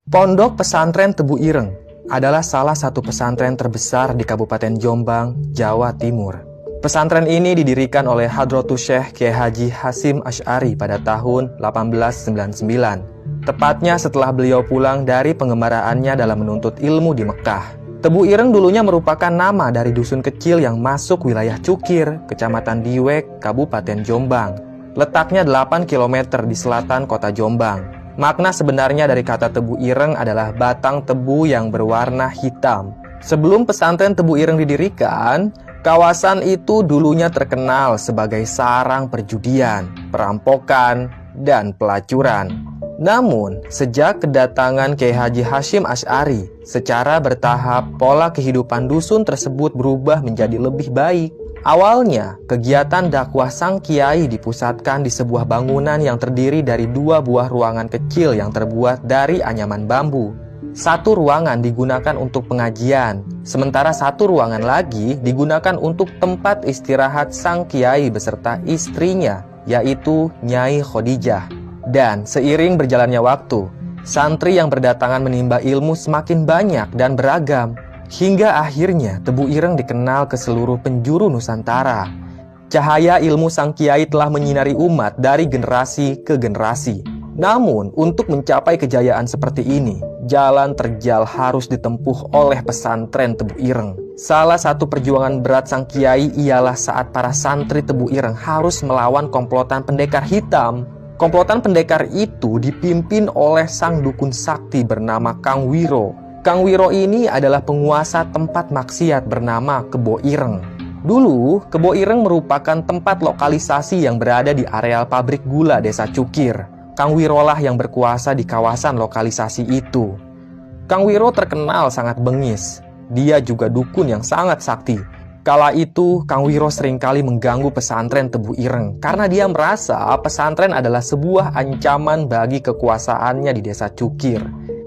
Pondok Pesantren Tebu Ireng adalah salah satu pesantren terbesar di Kabupaten Jombang, Jawa Timur. Pesantren ini didirikan oleh Hadratus Syekh Kiai Haji Hasyim Asy'ari pada tahun 1899. Tepatnya setelah beliau pulang dari pengembaraannya dalam menuntut ilmu di Mekah. Tebu Ireng dulunya merupakan nama dari dusun kecil yang masuk wilayah Cukir, Kecamatan Diwek, Kabupaten Jombang. Letaknya 8 km di selatan kota Jombang. Makna sebenarnya dari kata Tebu Ireng adalah batang tebu yang berwarna hitam. Sebelum pesantren Tebu Ireng didirikan, kawasan itu dulunya terkenal sebagai sarang perjudian, perampokan, dan pelacuran. Namun, sejak kedatangan Kiai Haji Hasyim Asy'ari, secara bertahap pola kehidupan dusun tersebut berubah menjadi lebih baik. Awalnya, kegiatan dakwah sang kiai dipusatkan di sebuah bangunan yang terdiri dari 2 buah ruangan kecil yang terbuat dari anyaman bambu. Satu ruangan digunakan untuk pengajian, sementara satu ruangan lagi digunakan untuk tempat istirahat sang kiai beserta istrinya, yaitu Nyai Khadijah. Dan seiring berjalannya waktu, santri yang berdatangan menimba ilmu semakin banyak dan beragam. Hingga akhirnya Tebu Ireng dikenal ke seluruh penjuru Nusantara. Cahaya ilmu sang kiai telah menyinari umat dari generasi ke generasi. Namun, untuk mencapai kejayaan seperti ini, jalan terjal harus ditempuh oleh pesantren Tebu Ireng. Salah satu perjuangan berat sang kiai ialah saat para santri Tebu Ireng harus melawan komplotan pendekar hitam. Komplotan pendekar itu dipimpin oleh sang dukun sakti bernama Kang Wiro. Kang Wiro ini adalah penguasa tempat maksiat bernama Kebo Ireng. Dulu, Kebo Ireng merupakan tempat lokalisasi yang berada di areal pabrik gula desa Cukir. Kang Wiro lah yang berkuasa di kawasan lokalisasi itu. Kang Wiro terkenal sangat bengis. Dia juga dukun yang sangat sakti. Kala itu, Kang Wiro seringkali mengganggu pesantren Tebu Ireng karena dia merasa pesantren adalah sebuah ancaman bagi kekuasaannya di desa Cukir.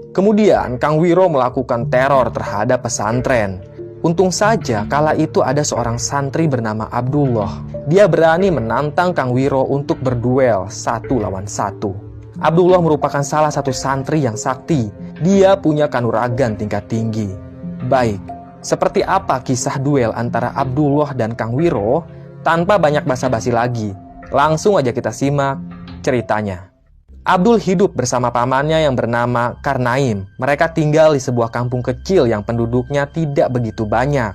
Kemudian Kang Wiro melakukan teror terhadap pesantren. Untung saja kala itu ada seorang santri bernama Abdullah. Dia berani menantang Kang Wiro untuk berduel 1 lawan 1. Abdullah merupakan salah satu santri yang sakti. Dia punya kanuragan tingkat tinggi. Baik, seperti apa kisah duel antara Abdullah dan Kang Wiro? Tanpa banyak basa-basi lagi, langsung aja kita simak ceritanya. Abdul hidup bersama pamannya yang bernama Karnaim. Mereka tinggal di sebuah kampung kecil yang penduduknya tidak begitu banyak.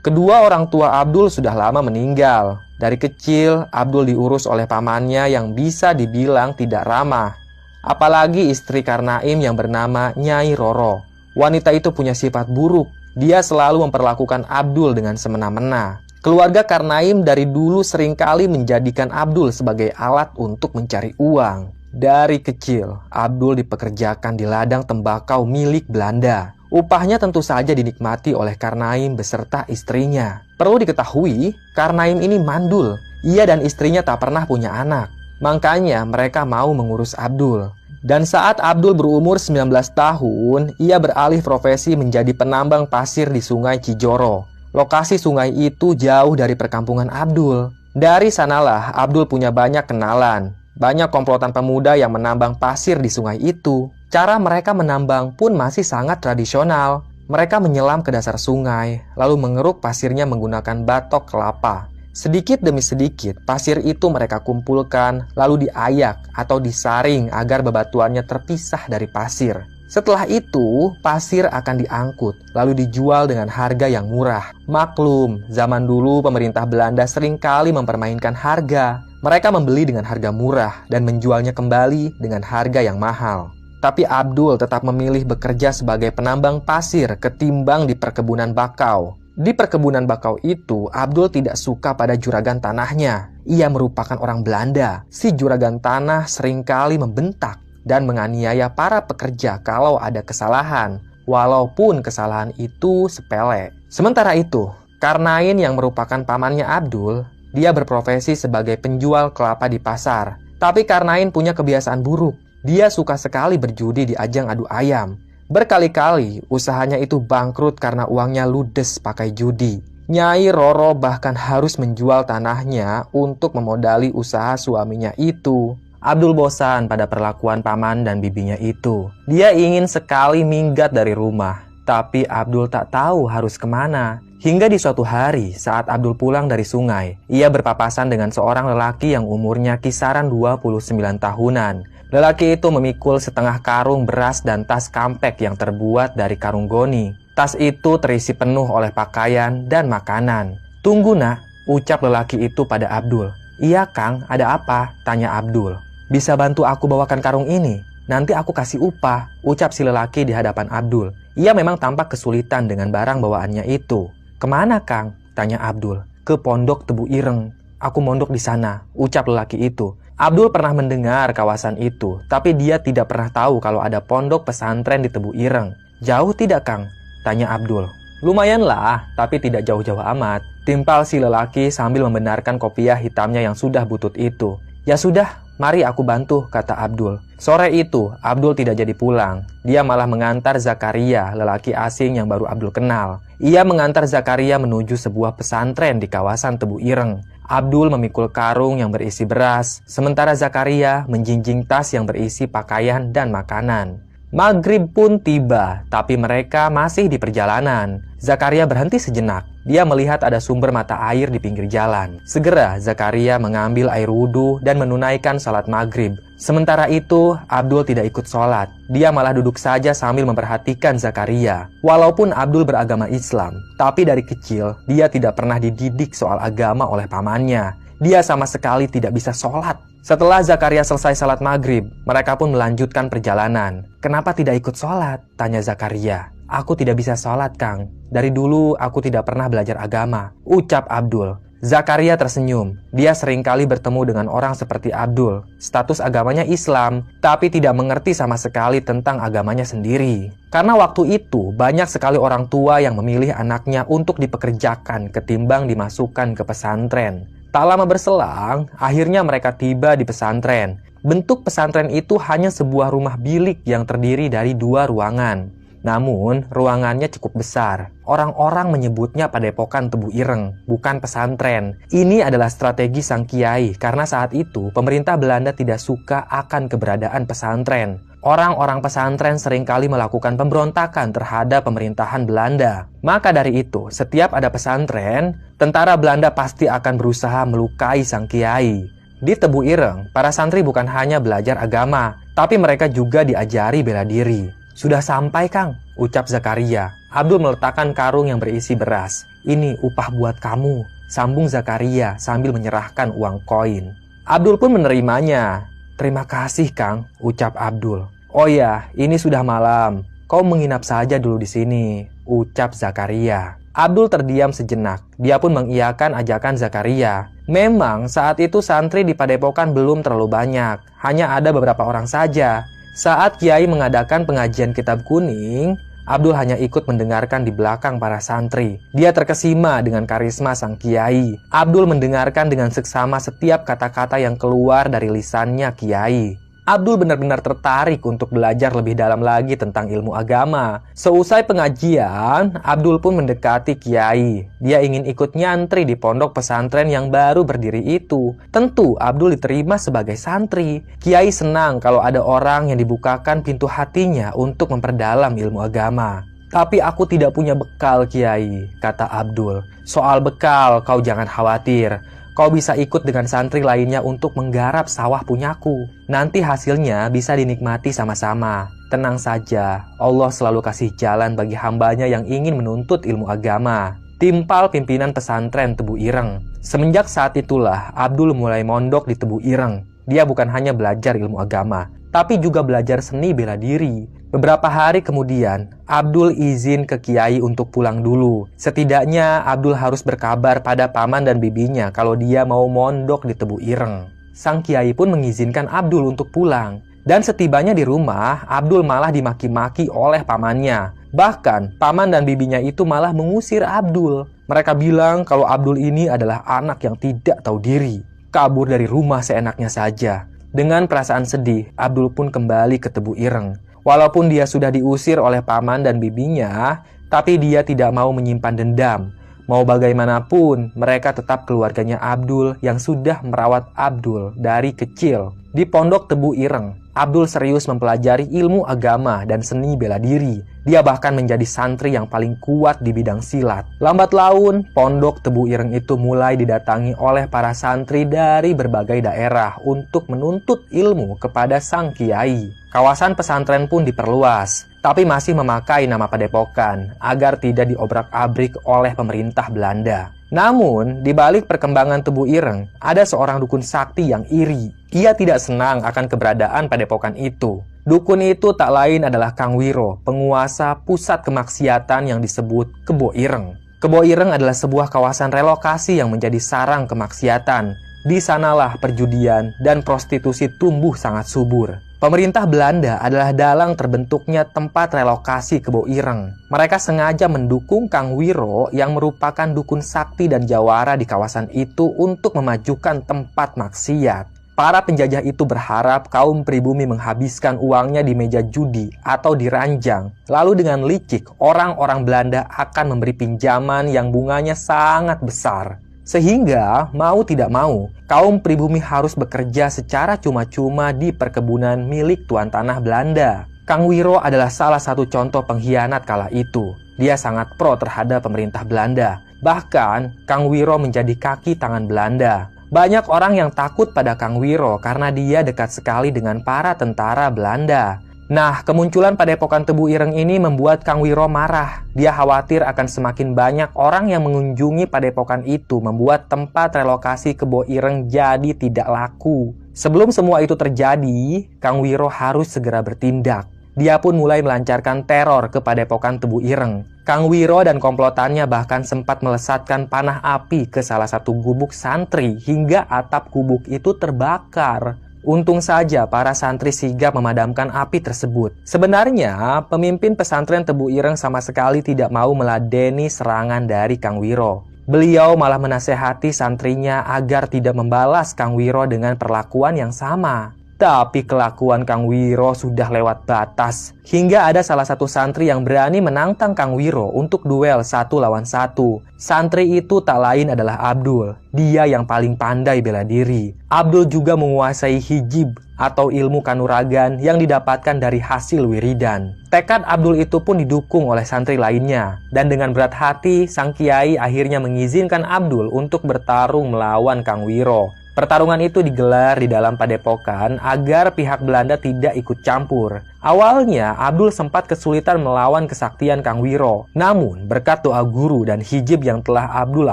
Kedua orang tua Abdul sudah lama meninggal. Dari kecil, Abdul diurus oleh pamannya yang bisa dibilang tidak ramah. Apalagi istri Karnaim yang bernama Nyai Roro. Wanita itu punya sifat buruk. Dia selalu memperlakukan Abdul dengan semena-mena. Keluarga Karnaim dari dulu seringkali menjadikan Abdul sebagai alat untuk mencari uang. Dari kecil, Abdul dipekerjakan di ladang tembakau milik Belanda. Upahnya tentu saja dinikmati oleh Karnaim beserta istrinya. Perlu diketahui, Karnaim ini mandul. Ia dan istrinya tak pernah punya anak. Makanya mereka mau mengurus Abdul. Dan saat Abdul berumur 19 tahun, ia beralih profesi menjadi penambang pasir di Sungai Cijoro. Lokasi sungai itu jauh dari perkampungan Abdul. Dari sanalah Abdul punya banyak kenalan. Banyak komplotan pemuda yang menambang pasir di sungai itu. Cara mereka menambang pun masih sangat tradisional. Mereka menyelam ke dasar sungai, lalu mengeruk pasirnya menggunakan batok kelapa. Sedikit demi sedikit, pasir itu mereka kumpulkan, lalu diayak atau disaring agar bebatuannya terpisah dari pasir. Setelah itu, pasir akan diangkut, lalu dijual dengan harga yang murah. Maklum, zaman dulu pemerintah Belanda seringkali mempermainkan harga. Mereka membeli dengan harga murah dan menjualnya kembali dengan harga yang mahal. Tapi Abdul tetap memilih bekerja sebagai penambang pasir ketimbang di perkebunan bakau. Di perkebunan bakau itu, Abdul tidak suka pada juragan tanahnya. Ia merupakan orang Belanda. Si juragan tanah seringkali membentak dan menganiaya para pekerja kalau ada kesalahan, walaupun kesalahan itu sepele. Sementara itu, Karnain yang merupakan pamannya Abdul, dia berprofesi sebagai penjual kelapa di pasar. Tapi Karnain punya kebiasaan buruk. Dia suka sekali berjudi di ajang adu ayam. Berkali-kali usahanya itu bangkrut karena uangnya ludes pakai judi. Nyai Roro bahkan harus menjual tanahnya untuk memodali usaha suaminya itu. Abdul bosan pada perlakuan paman dan bibinya itu. Dia ingin sekali minggat dari rumah, tapi Abdul tak tahu harus kemana. Hingga di suatu hari saat Abdul pulang dari sungai, ia berpapasan dengan seorang lelaki yang umurnya kisaran 29 tahunan. Lelaki itu memikul setengah karung beras dan tas kampek yang terbuat dari karung goni. Tas itu terisi penuh oleh pakaian dan makanan. "Tunggu nak," ucap lelaki itu pada Abdul. "Iya Kang, ada apa?" tanya Abdul. "Bisa bantu aku bawakan karung ini? Nanti aku kasih upah," ucap si lelaki di hadapan Abdul. Ia memang tampak kesulitan dengan barang bawaannya itu. "Kemana Kang?" tanya Abdul. "Ke Pondok Tebu Ireng. Aku mondok di sana," ucap lelaki itu. Abdul pernah mendengar kawasan itu, tapi dia tidak pernah tahu kalau ada pondok pesantren di Tebu Ireng. "Jauh tidak Kang?" tanya Abdul. "Lumayanlah, tapi tidak jauh-jauh amat," timpal si lelaki sambil membenarkan kopiah hitamnya yang sudah butut itu. "Ya sudah, mari aku bantu," kata Abdul. Sore itu, Abdul tidak jadi pulang. Dia malah mengantar Zakaria, lelaki asing yang baru Abdul kenal. Ia mengantar Zakaria menuju sebuah pesantren di kawasan Tebu Ireng. Abdul memikul karung yang berisi beras, sementara Zakaria menjinjing tas yang berisi pakaian dan makanan. Maghrib pun tiba, tapi mereka masih di perjalanan. Zakaria berhenti sejenak. Dia melihat ada sumber mata air di pinggir jalan. Segera Zakaria mengambil air wudhu dan menunaikan salat maghrib. Sementara itu, Abdul tidak ikut sholat. Dia malah duduk saja sambil memperhatikan Zakaria. Walaupun Abdul beragama Islam, tapi dari kecil dia tidak pernah dididik soal agama oleh pamannya. Dia sama sekali tidak bisa sholat. Setelah Zakaria selesai salat maghrib, mereka pun melanjutkan perjalanan. "Kenapa tidak ikut sholat?" tanya Zakaria. "Aku tidak bisa sholat, Kang. Dari dulu aku tidak pernah belajar agama," ucap Abdul. Zakaria tersenyum. Dia seringkali bertemu dengan orang seperti Abdul. Status agamanya Islam, tapi tidak mengerti sama sekali tentang agamanya sendiri. Karena waktu itu banyak sekali orang tua yang memilih anaknya untuk dipekerjakan ketimbang dimasukkan ke pesantren. Tak lama berselang, akhirnya mereka tiba di pesantren. Bentuk pesantren itu hanya sebuah rumah bilik yang terdiri dari 2 ruangan. Namun, ruangannya cukup besar. Orang-orang menyebutnya Padepokan Tebu Ireng, bukan pesantren. Ini adalah strategi sang kiai, karena saat itu pemerintah Belanda tidak suka akan keberadaan pesantren. Orang-orang pesantren seringkali melakukan pemberontakan terhadap pemerintahan Belanda. Maka dari itu, setiap ada pesantren, tentara Belanda pasti akan berusaha melukai sang kiai. Di Tebu Ireng, para santri bukan hanya belajar agama, tapi mereka juga diajari bela diri. "Sudah sampai, Kang," ucap Zakaria. Abdul meletakkan karung yang berisi beras. "Ini upah buat kamu," sambung Zakaria sambil menyerahkan uang koin. Abdul pun menerimanya. "Terima kasih, Kang," ucap Abdul. "Oh ya, ini sudah malam. Kau menginap saja dulu di sini," ucap Zakaria. Abdul terdiam sejenak. Dia pun mengiyakan ajakan Zakaria. Memang saat itu santri di Padepokan belum terlalu banyak. Hanya ada beberapa orang saja. Saat Kiai mengadakan pengajian kitab kuning, Abdul hanya ikut mendengarkan di belakang para santri. Dia terkesima dengan karisma sang Kiai. Abdul mendengarkan dengan seksama setiap kata-kata yang keluar dari lisannya Kiai. Abdul benar-benar tertarik untuk belajar lebih dalam lagi tentang ilmu agama. Seusai pengajian, Abdul pun mendekati Kiai. Dia ingin ikut nyantri di pondok pesantren yang baru berdiri itu. Tentu Abdul diterima sebagai santri. Kiai senang kalau ada orang yang dibukakan pintu hatinya untuk memperdalam ilmu agama. "Tapi aku tidak punya bekal, Kiai," kata Abdul. "Soal bekal, kau jangan khawatir. Kau bisa ikut dengan santri lainnya untuk menggarap sawah punyaku. Nanti hasilnya bisa dinikmati sama-sama. Tenang saja, Allah selalu kasih jalan bagi hambanya yang ingin menuntut ilmu agama," timpal pimpinan pesantren Tebu Ireng. Semenjak saat itulah, Abdul mulai mondok di Tebu Ireng. Dia bukan hanya belajar ilmu agama, tapi juga belajar seni bela diri. Beberapa hari kemudian, Abdul izin ke Kiai untuk pulang dulu. Setidaknya Abdul harus berkabar pada paman dan bibinya kalau dia mau mondok di Tebu Ireng. Sang Kiai pun mengizinkan Abdul untuk pulang. Dan setibanya di rumah, Abdul malah dimaki-maki oleh pamannya. Bahkan, paman dan bibinya itu malah mengusir Abdul. Mereka bilang kalau Abdul ini adalah anak yang tidak tahu diri. Kabur dari rumah seenaknya saja. Dengan perasaan sedih, Abdul pun kembali ke Tebu Ireng. Walaupun dia sudah diusir oleh paman dan bibinya, tapi dia tidak mau menyimpan dendam. Mau bagaimanapun, mereka tetap keluarganya Abdul yang sudah merawat Abdul dari kecil. Di Pondok Tebu Ireng, Abdul serius mempelajari ilmu agama dan seni bela diri. Dia bahkan menjadi santri yang paling kuat di bidang silat. Lambat laun, Pondok Tebu Ireng itu mulai didatangi oleh para santri dari berbagai daerah untuk menuntut ilmu kepada sang kiai. Kawasan pesantren pun diperluas, tapi masih memakai nama Padepokan agar tidak diobrak-abrik oleh pemerintah Belanda. Namun, di balik perkembangan Tebu Ireng, ada seorang dukun sakti yang iri. Ia tidak senang akan keberadaan Padepokan itu. Dukun itu tak lain adalah Kang Wiro, penguasa pusat kemaksiatan yang disebut Kebo Ireng. Kebo Ireng adalah sebuah kawasan relokasi yang menjadi sarang kemaksiatan. Di sanalah perjudian dan prostitusi tumbuh sangat subur. Pemerintah Belanda adalah dalang terbentuknya tempat relokasi Kebo Ireng. Mereka sengaja mendukung Kang Wiro yang merupakan dukun sakti dan jawara di kawasan itu untuk memajukan tempat maksiat. Para penjajah itu berharap kaum pribumi menghabiskan uangnya di meja judi atau di ranjang. Lalu dengan licik, orang-orang Belanda akan memberi pinjaman yang bunganya sangat besar. Sehingga, mau tidak mau, kaum pribumi harus bekerja secara cuma-cuma di perkebunan milik tuan tanah Belanda. Kang Wiro adalah salah satu contoh pengkhianat kala itu. Dia sangat pro terhadap pemerintah Belanda. Bahkan, Kang Wiro menjadi kaki tangan Belanda. Banyak orang yang takut pada Kang Wiro karena dia dekat sekali dengan para tentara Belanda. Nah, kemunculan Padepokan Tebu Ireng ini membuat Kang Wiro marah. Dia khawatir akan semakin banyak orang yang mengunjungi Padepokan itu, membuat tempat relokasi Kebo Ireng jadi tidak laku. Sebelum semua itu terjadi, Kang Wiro harus segera bertindak. Dia pun mulai melancarkan teror ke Padepokan Tebu Ireng. Kang Wiro dan komplotannya bahkan sempat melesatkan panah api ke salah satu gubuk santri hingga atap gubuk itu terbakar. Untung saja para santri sigap memadamkan api tersebut. Sebenarnya, pemimpin pesantren Tebu Ireng sama sekali tidak mau meladeni serangan dari Kang Wiro. Beliau malah menasehati santrinya agar tidak membalas Kang Wiro dengan perlakuan yang sama. Tapi kelakuan Kang Wiro sudah lewat batas. Hingga ada salah satu santri yang berani menantang Kang Wiro untuk duel 1 lawan 1. Santri itu tak lain adalah Abdul. Dia yang paling pandai bela diri. Abdul juga menguasai hijib atau ilmu kanuragan yang didapatkan dari hasil wiridan. Tekad Abdul itu pun didukung oleh santri lainnya. Dan dengan berat hati, sang kiai akhirnya mengizinkan Abdul untuk bertarung melawan Kang Wiro. Pertarungan itu digelar di dalam padepokan agar pihak Belanda tidak ikut campur. Awalnya, Abdul sempat kesulitan melawan kesaktian Kang Wiro. Namun, berkat doa guru dan hijab yang telah Abdul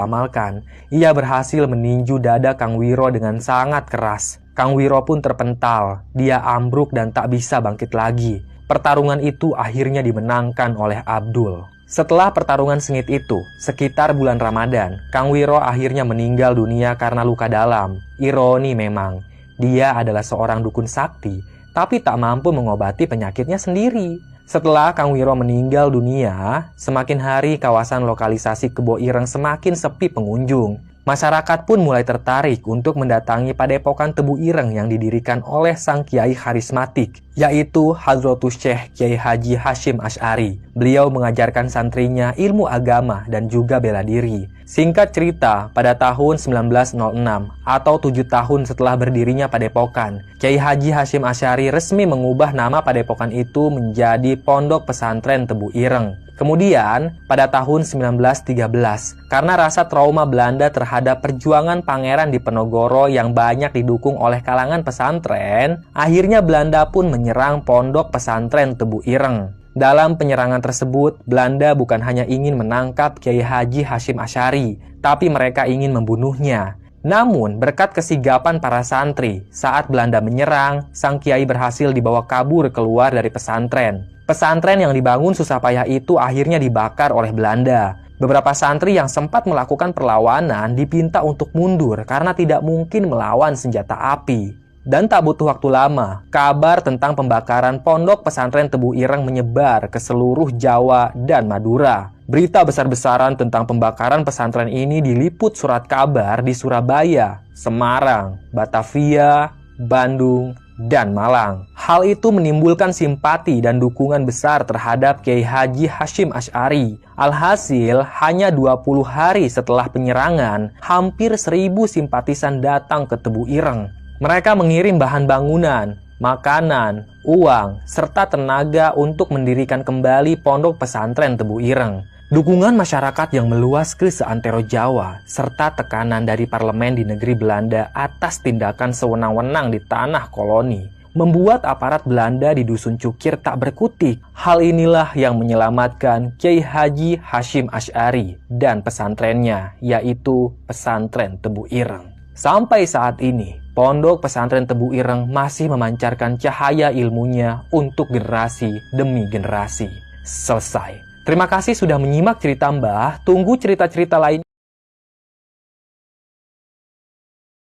amalkan, ia berhasil meninju dada Kang Wiro dengan sangat keras. Kang Wiro pun terpental, dia ambruk dan tak bisa bangkit lagi. Pertarungan itu akhirnya dimenangkan oleh Abdul. Setelah pertarungan sengit itu, sekitar bulan Ramadan, Kang Wiro akhirnya meninggal dunia karena luka dalam. Ironi memang, dia adalah seorang dukun sakti, tapi tak mampu mengobati penyakitnya sendiri. Setelah Kang Wiro meninggal dunia, semakin hari kawasan lokalisasi Kebo Ireng semakin sepi pengunjung. Masyarakat pun mulai tertarik untuk mendatangi Padepokan Tebu Ireng yang didirikan oleh sang kiai karismatik, yaitu Hadratus Syekh Kiai Haji Hasyim Asy'ari. Beliau mengajarkan santrinya ilmu agama dan juga bela diri. Singkat cerita, pada tahun 1906 atau 7 tahun setelah berdirinya Padepokan, Kiai Haji Hasyim Asy'ari resmi mengubah nama Padepokan itu menjadi Pondok Pesantren Tebu Ireng. Kemudian, pada tahun 1913, karena rasa trauma Belanda terhadap perjuangan Pangeran Diponegoro yang banyak didukung oleh kalangan pesantren, akhirnya Belanda pun menyerang Pondok Pesantren Tebu Ireng. Dalam penyerangan tersebut, Belanda bukan hanya ingin menangkap Kiai Haji Hasyim Asy'ari, tapi mereka ingin membunuhnya. Namun, berkat kesigapan para santri, saat Belanda menyerang, sang kiai berhasil dibawa kabur keluar dari pesantren. Pesantren yang dibangun susah payah itu akhirnya dibakar oleh Belanda. Beberapa santri yang sempat melakukan perlawanan dipinta untuk mundur karena tidak mungkin melawan senjata api. Dan tak butuh waktu lama, kabar tentang pembakaran Pondok Pesantren Tebu Ireng menyebar ke seluruh Jawa dan Madura. Berita besar-besaran tentang pembakaran pesantren ini diliput surat kabar di Surabaya, Semarang, Batavia, Bandung, dan Malang. Hal itu menimbulkan simpati dan dukungan besar terhadap Kiai Haji Hasyim Asy'ari. Alhasil, hanya 20 hari setelah penyerangan, hampir 1.000 simpatisan datang ke Tebu Ireng. Mereka mengirim bahan bangunan, makanan, uang, serta tenaga untuk mendirikan kembali pondok pesantren Tebu Ireng. Dukungan masyarakat yang meluas ke seantero Jawa, serta tekanan dari parlemen di negeri Belanda atas tindakan sewenang-wenang di tanah koloni, membuat aparat Belanda di Dusun Cukir tak berkutik. Hal inilah yang menyelamatkan Kiai Haji Hasyim Asy'ari dan pesantrennya, yaitu pesantren Tebu Ireng. Sampai saat ini, pondok pesantren Tebu Ireng masih memancarkan cahaya ilmunya untuk generasi demi generasi. Selesai. Terima kasih sudah menyimak cerita Mbah. Tunggu cerita-cerita lain.